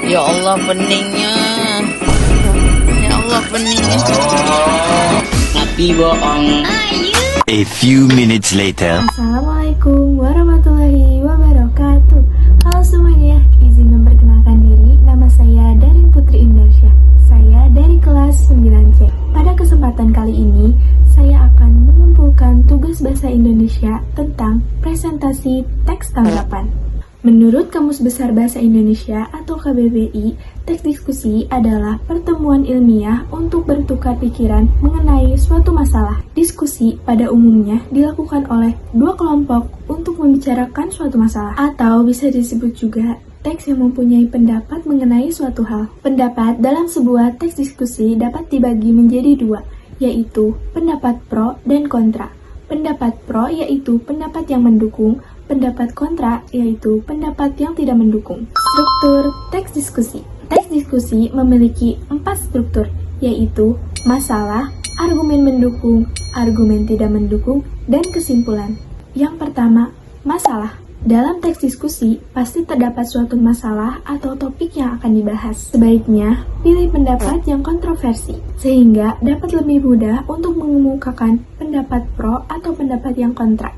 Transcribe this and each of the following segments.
Ya Allah peningnya. Ya Allah peningnya. Tapi bohong. A few minutes later. Assalamualaikum warahmatullahi wabarakatuh. Halo semuanya, izin memperkenalkan diri. Nama saya Darin Putri Indarsyah. Saya dari kelas 9C. Pada kesempatan kali ini, saya akan mengumpulkan tugas bahasa Indonesia tentang presentasi teks tanggapan. Menurut Kamus Besar Bahasa Indonesia atau KBBI, teks diskusi adalah pertemuan ilmiah untuk bertukar pikiran mengenai suatu masalah. Diskusi pada umumnya dilakukan oleh dua kelompok untuk membicarakan suatu masalah, atau bisa disebut juga teks yang mempunyai pendapat mengenai suatu hal. Pendapat dalam sebuah teks diskusi dapat dibagi menjadi dua, yaitu pendapat pro dan kontra. Pendapat pro yaitu pendapat yang mendukung, pendapat kontra yaitu pendapat yang tidak mendukung. Struktur teks diskusi. Teks diskusi memiliki 4 struktur, yaitu masalah, argumen mendukung, argumen tidak mendukung, dan kesimpulan. Yang pertama, masalah. Dalam teks diskusi, pasti terdapat suatu masalah atau topik yang akan dibahas. Sebaiknya, pilih pendapat yang kontroversi, sehingga dapat lebih mudah untuk mengemukakan pendapat pro atau pendapat yang kontra.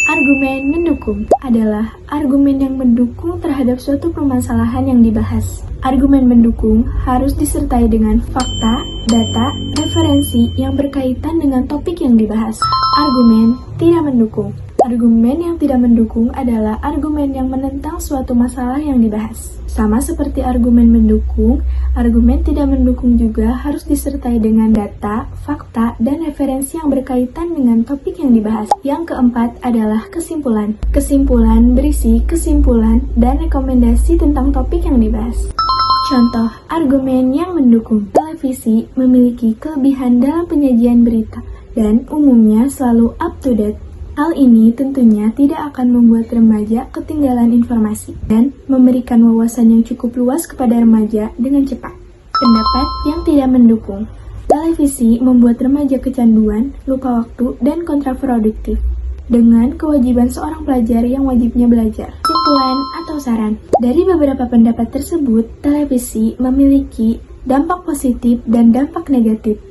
Argumen mendukung adalah argumen yang mendukung terhadap suatu permasalahan yang dibahas. Argumen mendukung harus disertai dengan fakta, data, referensi yang berkaitan dengan topik yang dibahas. Argumen tidak mendukung. Argumen yang tidak mendukung adalah argumen yang menentang suatu masalah yang dibahas. Sama seperti argumen mendukung, argumen tidak mendukung juga harus disertai dengan data, fakta, dan referensi yang berkaitan dengan topik yang dibahas. Yang keempat adalah kesimpulan. Kesimpulan berisi kesimpulan dan rekomendasi tentang topik yang dibahas. Contoh argumen yang mendukung. Televisi memiliki kelebihan dalam penyajian berita dan umumnya selalu up to date. Hal ini tentunya tidak akan membuat remaja ketinggalan informasi dan memberikan wawasan yang cukup luas kepada remaja dengan cepat. Pendapat yang tidak mendukung. Televisi membuat remaja kecanduan, lupa waktu, dan kontraproduktif dengan kewajiban seorang pelajar yang wajibnya belajar. Kesimpulan atau saran. Dari beberapa pendapat tersebut, televisi memiliki dampak positif dan dampak negatif.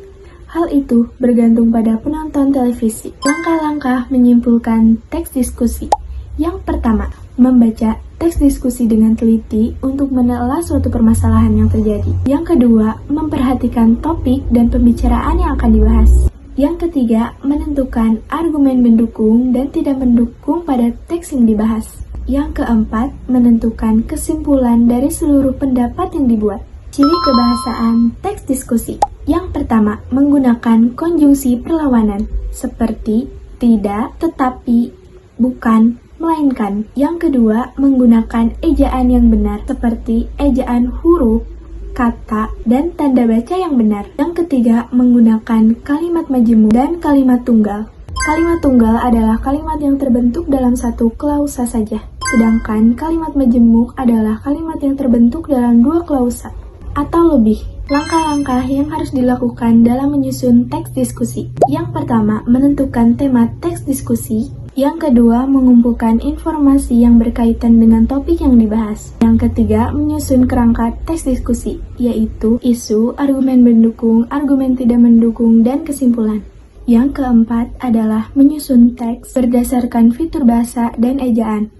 Hal itu bergantung pada penonton televisi. Langkah-langkah menyimpulkan teks diskusi. Yang pertama, membaca teks diskusi dengan teliti untuk menelaah suatu permasalahan yang terjadi. Yang kedua, memperhatikan topik dan pembicaraan yang akan dibahas. Yang ketiga, menentukan argumen mendukung dan tidak mendukung pada teks yang dibahas. Yang keempat, menentukan kesimpulan dari seluruh pendapat yang dibuat. Ciri kebahasaan teks diskusi. Yang pertama, menggunakan konjungsi perlawanan seperti tidak, tetapi, bukan, melainkan. Yang kedua, menggunakan ejaan yang benar seperti ejaan huruf, kata, dan tanda baca yang benar. Yang ketiga, menggunakan kalimat majemuk dan kalimat tunggal. Kalimat tunggal adalah kalimat yang terbentuk dalam satu klausa saja, sedangkan kalimat majemuk adalah kalimat yang terbentuk dalam 2 klausa atau lebih. Langkah-langkah yang harus dilakukan dalam menyusun teks diskusi. Yang pertama, menentukan tema teks diskusi. Yang kedua, mengumpulkan informasi yang berkaitan dengan topik yang dibahas. Yang ketiga, menyusun kerangka teks diskusi, yaitu isu, argumen mendukung, argumen tidak mendukung, dan kesimpulan. Yang keempat adalah menyusun teks berdasarkan fitur bahasa dan ejaan.